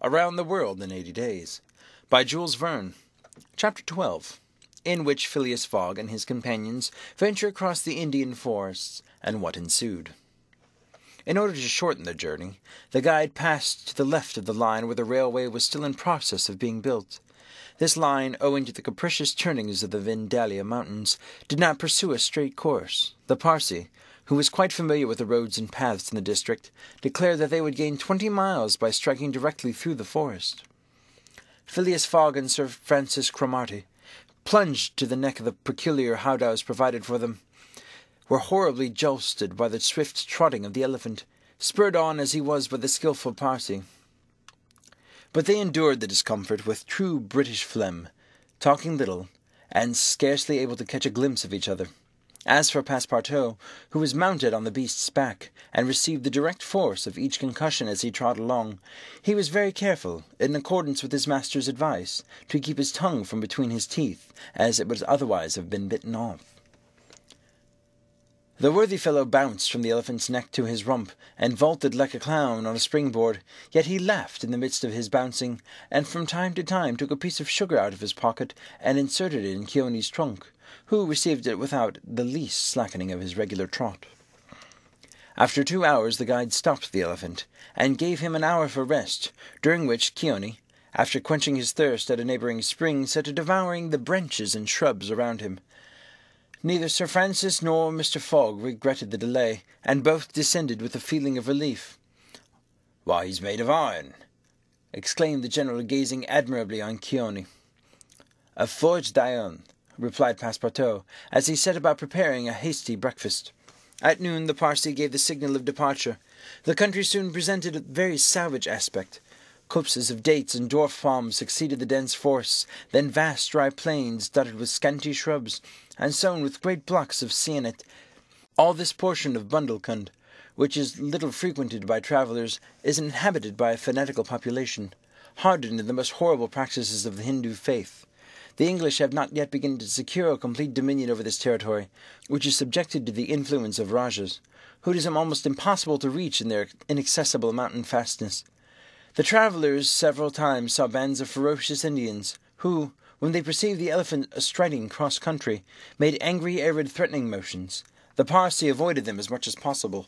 Around the World in 80 Days, by Jules Verne. Chapter 12, in which Phileas Fogg and his companions venture across the Indian forests, and what ensued. In order to shorten their journey, the guide passed to the left of the line where the railway was still in process of being built. This line, owing to the capricious turnings of the Vindalia Mountains, did not pursue a straight course. The Parsee, who was quite familiar with the roads and paths in the district, declared that they would gain 20 miles by striking directly through the forest. Phileas Fogg and Sir Francis Cromarty, plunged to the neck of the peculiar howdahs provided for them, were horribly jostled by the swift trotting of the elephant, spurred on as he was by the skilful Parsee. But they endured the discomfort with true British phlegm, talking little, and scarcely able to catch a glimpse of each other. As for Passepartout, who was mounted on the beast's back, and received the direct force of each concussion as he trod along, he was very careful, in accordance with his master's advice, to keep his tongue from between his teeth, as it would otherwise have been bitten off. The worthy fellow bounced from the elephant's neck to his rump, and vaulted like a clown on a springboard, yet he laughed in the midst of his bouncing, and from time to time took a piece of sugar out of his pocket, and inserted it in Keone's trunk, who received it without the least slackening of his regular trot. After 2 hours the guide stopped the elephant, and gave him an hour for rest, during which Keone, after quenching his thirst at a neighbouring spring, set to devouring the branches and shrubs around him. Neither Sir Francis nor Mr. Fogg regretted the delay, and both descended with a feeling of relief. "Why, he's made of iron!" exclaimed the general, gazing admirably on Keone. "Of forged iron," replied Passepartout, as he set about preparing a hasty breakfast. At noon the Parsee gave the signal of departure. The country soon presented a very savage aspect. Copses of dates and dwarf palms succeeded the dense forests, then vast dry plains dotted with scanty shrubs, and sown with great blocks of siennet. All this portion of Bundelkund, which is little frequented by travellers, is inhabited by a fanatical population, hardened in the most horrible practices of the Hindu faith. The English have not yet begun to secure a complete dominion over this territory, which is subjected to the influence of Rajas, who it is almost impossible to reach in their inaccessible mountain fastness. The travellers several times saw bands of ferocious Indians, who, when they perceived the elephant striding cross-country, made angry, arid, threatening motions. The Parsee avoided them as much as possible.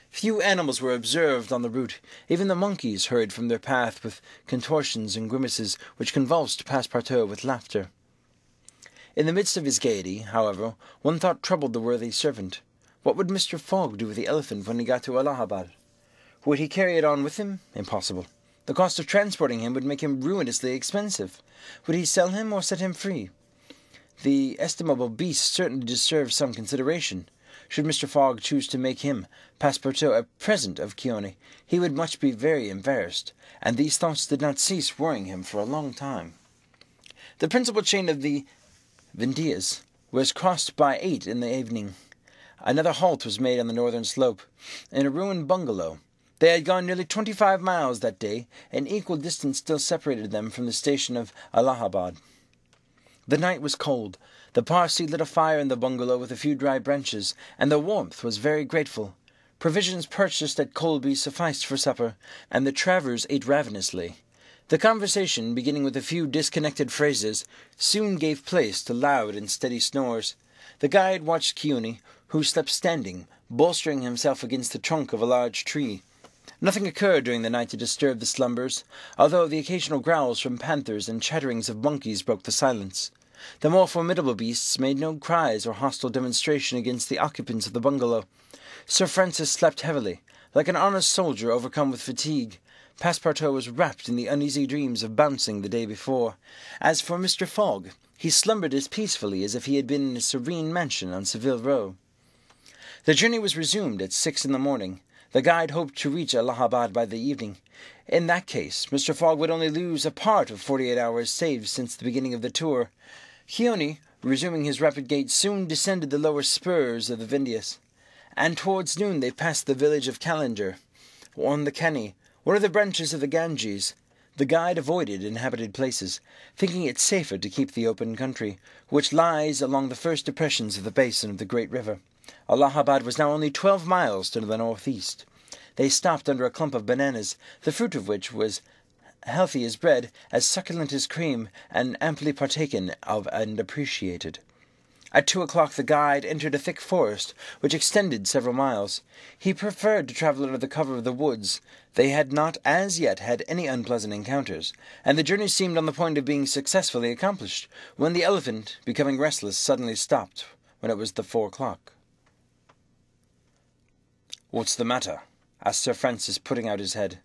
Few animals were observed on the route. Even the monkeys hurried from their path with contortions and grimaces which convulsed Passepartout with laughter. In the midst of his gaiety, however, one thought troubled the worthy servant. What would Mr. Fogg do with the elephant when he got to Allahabad? Would he carry it on with him? Impossible. The cost of transporting him would make him ruinously expensive. Would he sell him or set him free? The estimable beast certainly deserves some consideration. Should Mr. Fogg choose to make him, Passepartout, a present of Keone, he would be very embarrassed, and these thoughts did not cease worrying him for a long time. The principal chain of the Vindhyas was crossed by 8 in the evening. Another halt was made on the northern slope, in a ruined bungalow. They had gone nearly 25 miles that day, and equal distance still separated them from the station of Allahabad. The night was cold. The Parsee lit a fire in the bungalow with a few dry branches, and the warmth was very grateful. Provisions purchased at Colby sufficed for supper, and the travellers ate ravenously. The conversation, beginning with a few disconnected phrases, soon gave place to loud and steady snores. The guide watched Keone, who slept standing, bolstering himself against the trunk of a large tree. Nothing occurred during the night to disturb the slumbers, although the occasional growls from panthers and chatterings of monkeys broke the silence. The more formidable beasts made no cries or hostile demonstration against the occupants of the bungalow. Sir Francis slept heavily, like an honest soldier overcome with fatigue. Passepartout was wrapped in the uneasy dreams of bouncing the day before. As for Mr. Fogg, he slumbered as peacefully as if he had been in a serene mansion on Savile Row. The journey was resumed at 6 in the morning. The guide hoped to reach Allahabad by the evening. In that case, Mr. Fogg would only lose a part of 48 hours saved since the beginning of the tour. Keone, resuming his rapid gait, soon descended the lower spurs of the Vindhyas, and towards noon they passed the village of Callender, on the Cani, one of the branches of the Ganges. The guide avoided inhabited places, thinking it safer to keep the open country, which lies along the first depressions of the basin of the great river. Allahabad was now only 12 miles to the northeast. They stopped under a clump of bananas, the fruit of which was healthy as bread, as succulent as cream, and amply partaken of and appreciated. At 2 o'clock the guide entered a thick forest, which extended several miles. He preferred to travel under the cover of the woods. They had not as yet had any unpleasant encounters, and the journey seemed on the point of being successfully accomplished, when the elephant, becoming restless, suddenly stopped, when it was the 4 o'clock. "What's the matter?" asked Sir Francis, putting out his head.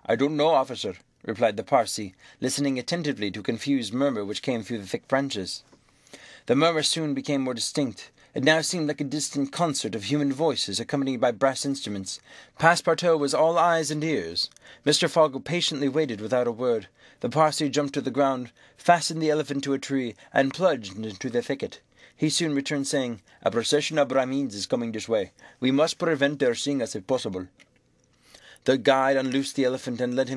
"I don't know, officer," replied the Parsee, listening attentively to a confused murmur which came through the thick branches. The murmur soon became more distinct. It now seemed like a distant concert of human voices accompanied by brass instruments. Passepartout was all eyes and ears. Mr. Fogg patiently waited without a word. The Parsee jumped to the ground, fastened the elephant to a tree, and plunged into the thicket. He soon returned, saying, "A procession of Brahmins is coming this way. We must prevent their seeing us if possible." The guide unloosed the elephant and led him